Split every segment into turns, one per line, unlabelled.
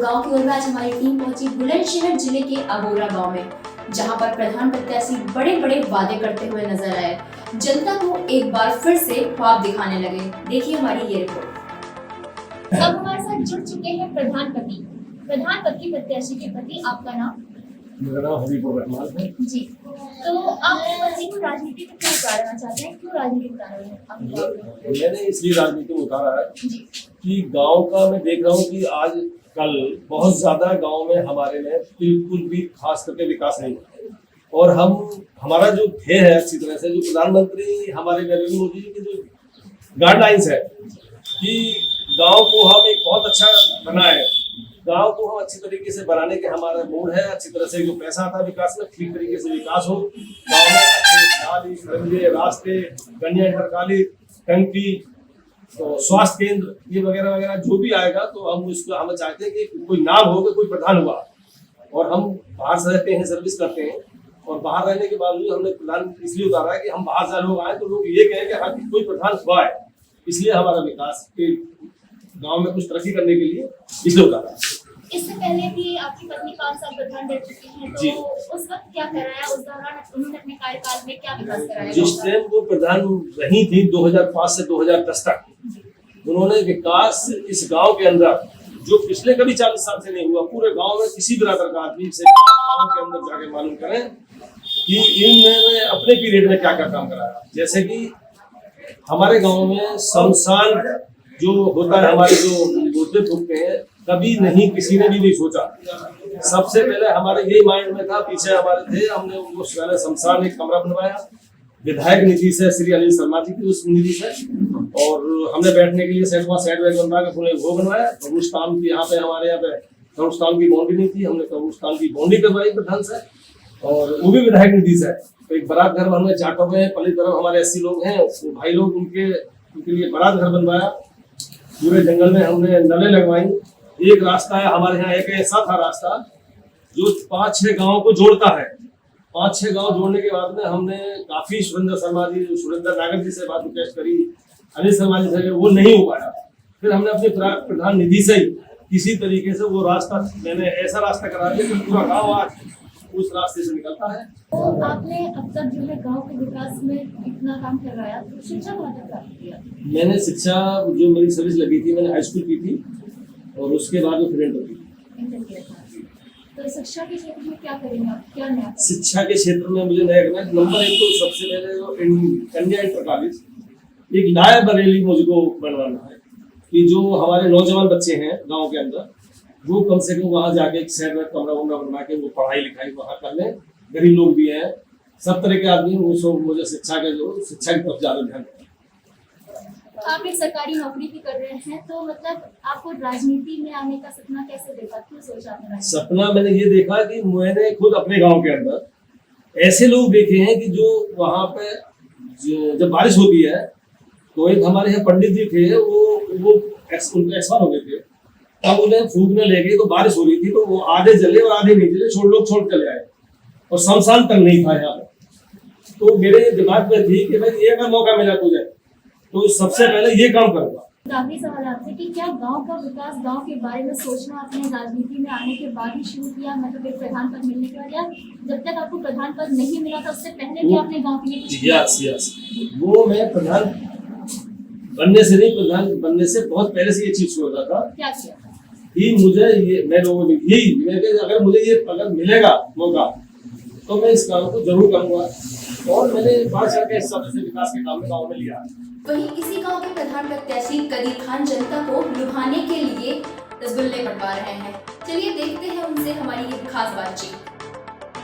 गांव की ओर आज हमारी टीम पहुंची बुलंदशहर जिले के अबोरा गांव में, जहां पर प्रधान प्रत्याशी बड़े बड़े वादे करते हुए नजर आए, जनता को एक बार फिर से ख्वाब दिखाने लगे। देखिए हमारी ये रिपोर्ट। अब हमारे साथ जुड़ चुके हैं प्रधान पद की प्रत्याशी के प्रति आपका नाम?
मेरा नाम हबीबुर रहमान है
जी। तो आप पति को राजनीति में क्यों उतारना चाहते हैं? क्यों राजनीति उतार रहे हैं?
मैंने इसलिए राजनीति में उतारा है कि गांव का मैं देख रहा हूँ कि आज कल बहुत ज्यादा गांव में हमारे में बिल्कुल भी खास करके विकास नहीं है। और हमारा जो ध्येय है अच्छी तरह से, जो प्रधानमंत्री हमारे नरेंद्र मोदी जी की जो गाइडलाइंस है कि गांव को हम एक बहुत अच्छा बनाए, गांव को हम अच्छी तरीके से बनाने के हमारा मूड है। अच्छी तरह से जो पैसा आता है विकास में, ठीक तरीके से विकास हो, गांव में अच्छे नाली, सड़कें, रास्ते, कन्या इंटर कॉलेज, टंकी, तो स्वास्थ्य केंद्र, ये वगैरह वगैरह जो भी आएगा, तो हम उसको हम चाहते हैं कि कोई नाम हो कि कोई प्रधान हुआ। और हम बाहर से रहते हैं, सर्विस करते हैं, और बाहर रहने के बावजूद हमने प्रधान इसलिए उतारा है कि हम बाहर से लोग आए तो लोग ये कहें कि हाँ कोई प्रधान हुआ है, इसलिए हमारा विकास के गांव में कुछ तरक्की करने के लिए इसलिए उतारा।
इससे पहले भी आपकी पत्नी 5 साल प्रधान रह चुकी हैं, तो उस वक्त क्या कराया? उस दौरान उन्होंने अपने कार्यकाल में क्या विकास कराया?
जिस टाइम वो प्रधान रही थी 2005 से 2010 तक, उन्होंने विकास इस गांव के अंदर जो पिछले कभी 40 साल से नहीं हुआ, पूरे गांव में किसी भी तरह का आदमी से गांव के अंदर जाके मालूम करें कि इन्होंने अपने पीरियड में क्या क्या काम कराया। जैसे कि हमारे गांव में शमशान जो होता है, हमारे जो मुद्दे फूकते हैं, कभी नहीं किसी ने भी नहीं सोचा। सबसे पहले हमारे यही माइंड में था, पीछे हमारे थे, हमने उनको पहले शमशान एक कमरा बनवाया विधायक निधि से, श्री अनिल शर्मा जी की उस निधि से, और हमने बैठने के लिए साइड बैग बनवा के पूरे वो बनवाया। कब्रिस्तान की यहाँ पे हमारे यहाँ पे कब्रिस्तान की बाउंड्री नहीं थी, हमने कब्रिस्तान की बाउंड्री करवाई प्रधान से, और वो भी विधायक निधि से। तो एक बारात घर हमने जाटों में पली तरफ हमारे 80 लोग हैं, भाई लोग, उनके लिए बारात घर बनवाया। पूरे जंगल में हमने नलें लगवाई। एक रास्ता है हमारे यहाँ, एक ऐसा था रास्ता जो 5-6 गाँव को जोड़ता है। 5-6 गांव जोड़ने के बाद में हमने काफी सुरेंद्र नागर जी से बात रिक्वेस्ट करी, अनिल शर्मा जी से, वो नहीं हो पाया। फिर हमने अपने प्रधान निधि से ही किसी तरीके से वो रास्ता, मैंने ऐसा रास्ता करा दिया कि पूरा गांव आज उस रास्ते से निकलता है।
तो आपने अब तक जो है गांव के विकास में इतना काम करवाया, तो शिक्षा कहाँ तक प्राप्त किया?
मैंने शिक्षा, जो मेरी सर्विस लगी थी, मैंने हाई स्कूल की थी, और उसके बाद वो फिर इंटर की।
तो शिक्षा के क्षेत्र में क्या करेंगे आप? क्या नया?
शिक्षा के क्षेत्र में मुझे नया करना है। नंबर 1 तो सबसे पहले कन्या इंटर कॉलेज एक नया बरेली मुझको बनवाना है कि जो हमारे नौजवान बच्चे हैं गांव के अंदर, वो कम से कम वहां जाके एक शहर में कमरा वमरा बनवा के वो पढ़ाई लिखाई वहां कर लें। गरीब लोग भी हैं, सब तरह के आदमी, वो सब मुझे शिक्षा की तरफ ज्यादा ध्यान दें।
आप एक सरकारी नौकरी भी कर रहे हैं, तो मतलब आपको राजनीति में आने का सपना कैसे देखा? क्यों सोचा आपने?
सपना मैंने ये देखा कि मैंने खुद अपने गांव के अंदर ऐसे लोग देखे हैं कि जो वहां पे जब बारिश होती है, तो एक हमारे यहाँ पंडित जी थे, वो एक्सपायर हो गए थे, तब उन्हें फूकने ले गए, तो बारिश हो रही थी, तो वो आधे जले और आधे नहीं जले, लोग छोड़ चले आए, और शमशान तक नहीं था यहाँ पे। तो मेरे दिमाग में थी कि भाई ये अगर मौका मिला तुझे, तो सबसे पहले ये काम करूंगा।
आखिरी सवाल आपसे कि क्या गांव का विकास, गांव के बारे में सोचना आपने राजनीति में आने के बाद ही शुरू किया, मतलब एक प्रधान पद मिलने के बाद, या जब तक आपको प्रधान पद नहीं मिला था उससे पहले भी आपने गांव के लिए कुछ किया?
यस, वो मैं प्रधान बनने से नहीं, प्रधान बनने से बहुत पहले से ये चीज सोचा था।
क्या किया था?
कि मुझे ये, मैं लोगों में यही, अगर मुझे ये अगर मिलेगा मौका, तो मैं इस काम को जरूर करूंगा, और मैंने बढ़ चढ़ के सबसे विकास के काम में गाँव में लिया। वहीं
इसी गांव के प्रधान प्रत्याशी कदीर खान जनता को लुभाने के लिए रसगुल्ले बंटवा रहे हैं। चलिए देखते हैं उनसे हमारी ये खास बातचीत।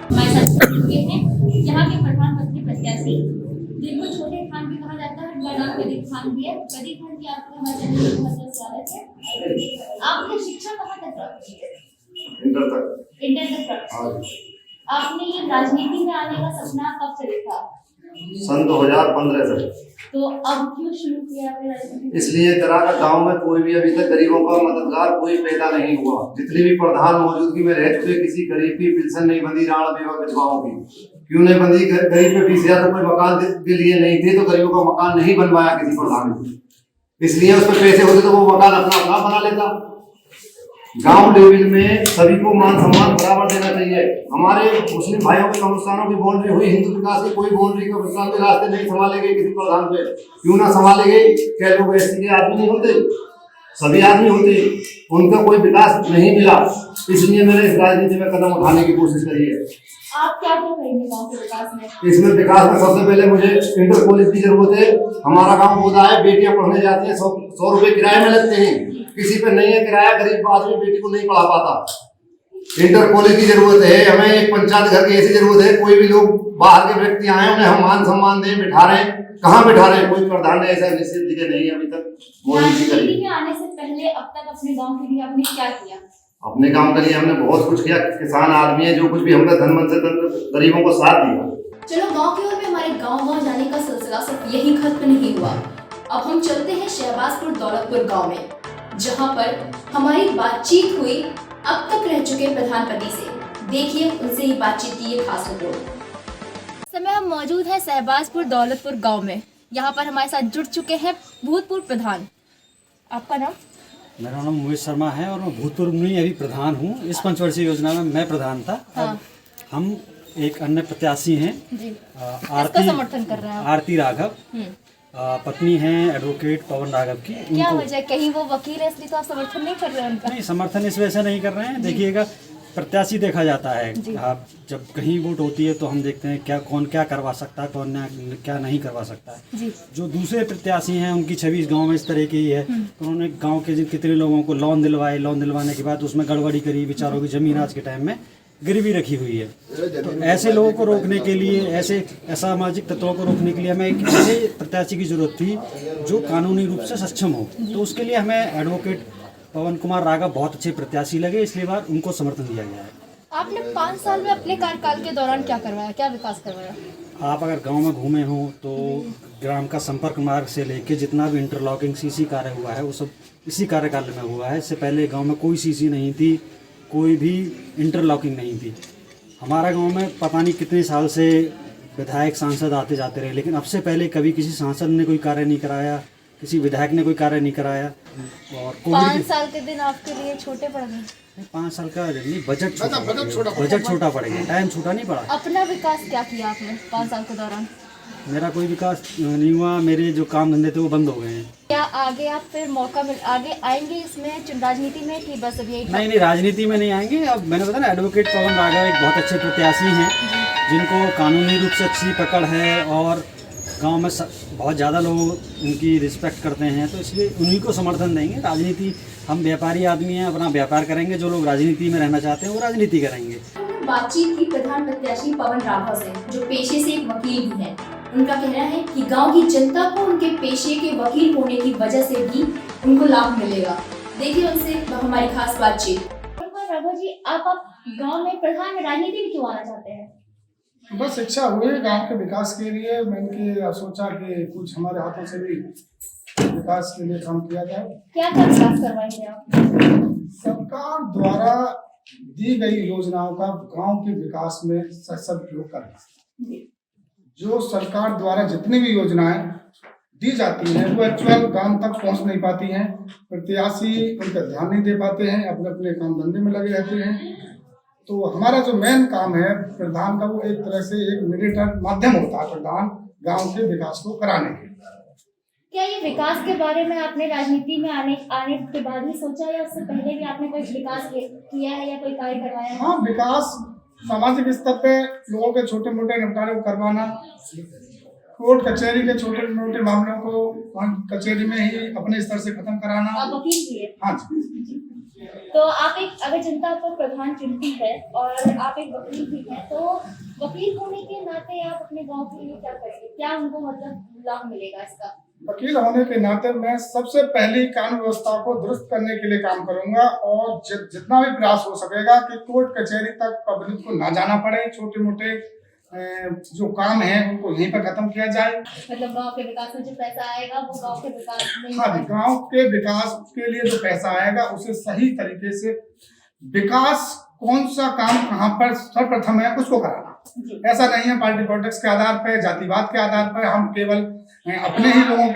हमारे साथ हैं यहाँ के प्रधान मंत्री प्रत्याशी, जिनको छोटे खान भी कहा जाता है, उनका नाम कदीर खान भी है। कदीर खान जी, आपको हमारे चैनल में बहुत बहुत स्वागत है। आपने शिक्षा कहाँ तक प्राप्त की है?
इंटर तक
प्राप्त। आपने ये राजनीति में आने का सपना कब से देखा?
सन 2015 से।
तो अब क्यों शुरू किया आपने राजनीति?
इसलिए तरह का गांव में कोई भी अभी तक गरीबों का मददगार कोई पैदा नहीं हुआ। जितने भी प्रधान मौजूदगी में रह चुके, किसी गरीब की पेंशन नहीं बंधी, राणा बेवा विधवाओं की क्यों नहीं बंधी? गरीब में 20,000 रुपए मकान के लिए नहीं थे, तो गरीबों का मकान नहीं बनवाया किसी प्रधान ने। इसलिए उस पर पैसे होते तो वो मकान अपना बना लेता। गांव लेवल में सभी को मान सम्मान बराबर देना चाहिए। हमारे मुस्लिम भाइयों के कब्रिस्तानों की बाउंड्री हुई, हिंदू विकास की कोई बाउंड्री कब्रिस्तान के रास्ते नहीं संभाले गए किसी प्रधान पे। क्यों ना संभाले गए? क्या लोग ऐसे के आदमी नहीं होते? सभी आदमी होते, उनका कोई विकास नहीं मिला, इसलिए मैंने इस राजनीति में कदम उठाने की कोशिश करी है।
आप क्या क्या करेंगे गांव के विकास में?
इसमें विकास में सबसे पहले मुझे इंटर कॉलेज की जरूरत है। हमारा गांव बोधा है, बेटियां पढ़ने जाती हैं, 100 रुपए किराए में लगते हैं, किसी पे नहीं है किराया, गरीब आदमी बेटी को नहीं पढ़ा पाता। इंटर कॉलेज की जरूरत है हमें। एक पंचायत घर की ऐसी जरूरत है, कोई भी लोग बाहर के व्यक्ति आए उन्हें हम मान सम्मान दें, बिठा रहे हैं। कहाँ बिठा रहे हैं? कोई प्रधान ने ऐसा निश्चित दिखे नहीं अभी तक।
राजनीति में आने से पहले अब तक अपने गांव के लिए आपने क्या किया?
अपने काम के लिए हमने बहुत कुछ किया। किसान आदमी है, जो कुछ भी हमने धन मन से गरीबों को साथ दिया।
चलो गांव की ओर में हमारे गांव जाने का सिलसिला सिर्फ यही खत्म नहीं हुआ। अब हम चलते हैं शहबाजपुर दौलतपुर गांव में, जहां पर हमारी बातचीत हुई अब तक रह चुके प्रधानपति से। देखिए उनसे ही बातचीत की ये खास रिपोर्ट। समय हम मौजूद हैं शहबाजपुर दौलतपुर गांव में। यहाँ पर हमारे साथ जुड़ चुके हैं भूतपूर्व प्रधान। आपका नाम?
मेरा नाम मोहित शर्मा है और मैं भूतपूर्व नहीं अभी प्रधान हूँ। इस पंचवर्षीय योजना में मैं प्रधान था।
हाँ।
अब हम एक अन्य प्रत्याशी हैं
जी।
आरती
समर्थन कर रहे हैं आप?
आरती राघव, पत्नी हैं एडवोकेट पवन राघव की।
क्या वजह? कहीं वो वकील है इसलिए तो आप समर्थन नहीं कर रहे हैं उनका?
नहीं, समर्थन इस वजह से नहीं कर रहे हैं। देखिएगा, प्रत्याशी देखा जाता है। आप जब कहीं वोट होती है तो हम देखते हैं कौन क्या करवा सकता है, कौन क्या नहीं करवा सकता है।
जी।
जो दूसरे प्रत्याशी हैं उनकी छवि इस गांव में इस तरह की ही है। उन्होंने गांव के कितने लोगों को लोन दिलवाए, लोन दिलवाने के बाद उसमें गड़बड़ी करी, बेचारों की जमीन आज के टाइम में गिरवी रखी हुई है। तो ऐसे लोगों को रोकने के लिए, ऐसे असामाजिक तत्वों को रोकने के लिए हमें एक ऐसे प्रत्याशी की जरूरत थी जो कानूनी रूप से सक्षम हो। तो उसके लिए हमें एडवोकेट पवन कुमार राघव बहुत अच्छे प्रत्याशी लगे, इसलिए बार उनको समर्थन दिया गया है।
आपने 5 साल में अपने कार्यकाल के दौरान क्या करवाया, क्या विकास करवाया?
आप अगर गांव में घूमे हो तो ग्राम का संपर्क मार्ग से लेके जितना भी इंटरलॉकिंग सीसी कार्य हुआ है वो सब इसी कार्यकाल में हुआ है। इससे पहले गांव में कोई सीसी नहीं थी, कोई भी इंटरलॉकिंग नहीं थी। हमारा गांव में पता नहीं कितने साल से विधायक सांसद आते जाते रहे, लेकिन अब से पहले कभी किसी सांसद ने कोई कार्य नहीं कराया, किसी विधायक ने कोई कार्य नहीं कराया। और
5 साल के दिन आपके लिए छोटे पड़ गए?
5 साल का नहीं, बजट छोटा पड़ गया, टाइम छोटा नहीं पड़ा।
अपना विकास क्या किया आपने 5 साल के दौरान?
मेरा कोई विकास नहीं हुआ, मेरे जो काम धंधे थे वो बंद हो गए हैं।
क्या आगे आप फिर मौका मिल आगे आएंगे इसमें राजनीति में कि बस अभी यही?
नहीं, राजनीति में नहीं आएंगे। अब मैंने बताया ना, एडवोकेट पवन राघव एक बहुत अच्छे प्रत्याशी हैं जिनको कानूनी रूप से अच्छी पकड़ है और गांव में बहुत ज़्यादा लोग उनकी रिस्पेक्ट करते हैं, तो इसलिए उन्हीं को समर्थन देंगे। राजनीति, हम व्यापारी आदमी हैं, अपना व्यापार करेंगे। जो लोग राजनीति में रहना चाहते हैं वो राजनीति करेंगे।
बातचीत की प्रधान प्रत्याशी पवन राघव से, जो पेशे से एक वकील भी हैं। उनका कहना है कि गांव की जनता को उनके पेशे के वकील होने की वजह से भी उनको लाभ मिलेगा। देखिए उनसे हमारी खास बातचीत। राघव जी, आप गांव में प्रधान में राजनीति में क्यों आना चाहते हैं?
बस इच्छा हुई गांव के विकास के लिए। मैंने सोचा कि कुछ हमारे हाथों से भी विकास के लिए काम किया जाए।
क्या क्या विकास करवाएंगे आप?
सरकार द्वारा दी गई योजनाओं का गांव के विकास में सदुपयोग करना। जो सरकार द्वारा जितनी भी योजनाएं दी जाती हैं वो एक्चुअल गांव तक पहुंच नहीं पाती हैं। प्रत्याशी उन पर ध्यान नहीं दे पाते हैं, अपने अपने काम धंधे में लगे रहते हैं। तो हमारा जो मेन काम है प्रधान का, वो एक तरह से एक मीडिएटर माध्यम होता है प्रधान गांव के विकास को कराने के।
क्या ये विकास के बारे में आपने राजनीति में आने के बाद ही सोचा या उससे पहले भी आपने कोई विकास किया है या कोई कार्य करवाया है?
हाँ, विकास सामाजिक स्तर पे लोगों के छोटे मोटे निपटारे को करवाना, कोर्ट कचहरी के छोटे मोटे मामलों को कचहरी में ही अपने स्तर से खत्म कराना।
आप वकील भी है?
हाँ जी।
तो आप एक, अगर जनता आपको प्रधान चुनती है और आप एक वकील भी हैं, तो वकील होने के नाते आप अपने गांव के लिए क्या करेंगे? क्या उनको मतलब लाभ मिलेगा इसका?
वकील होने के नाते मैं सबसे पहले कानून व्यवस्था को दुरुस्त करने के लिए काम करूंगा और जितना भी प्रयास हो सकेगा कि कोर्ट कचहरी तक पब्लिक को ना जाना पड़े। छोटे मोटे जो काम है उनको यहीं पर खत्म किया जाए।
मतलब गांव के विकास में जो पैसा आएगा वो गांव के विकास में।
हाँ जी, गांव के विकास के लिए जो पैसा आएगा उसे सही तरीके से विकास, कौन सा काम कहाँ पर सर्वप्रथम है उसको कराना। ऐसा नहीं है पार्टी पॉलिटिक्स के आधार पर, जातिवाद के आधार पर हम केवल अपने ही लोगों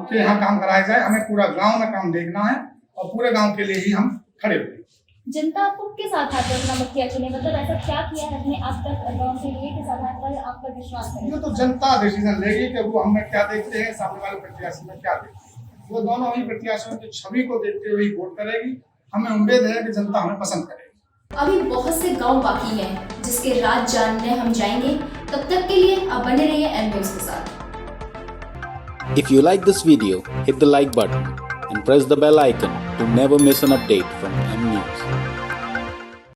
के यहाँ काम कराया जाए। हमें पूरा गांव में काम देखना है और पूरे गांव के लिए ही हम खड़े हुए।
जनता आपको किस आधार पर अपना मुखिया चुने, मतलब ऐसा क्या किया है अपने अब तक गाँव के लिए किस आधार पर आप पर विश्वास करें?
ये तो जनता डिसीजन लेगी कि वो हमें क्या देखते हैं, सामने वाले प्रत्याशी में क्या देखते हैं। वो दोनों ही प्रत्याशियों की छवि को देखते हुए वोट करेगी। हमें उम्मीद है कि जनता हमें पसंद करेगी।
अभी बहुत से गांव बाकी हैं जिसके राज जानने हम जाएंगे। तब तक के लिए आप बने रहिए एम न्यूज़ के साथ।
If you like this video, hit the like button and press the bell icon to never miss an update from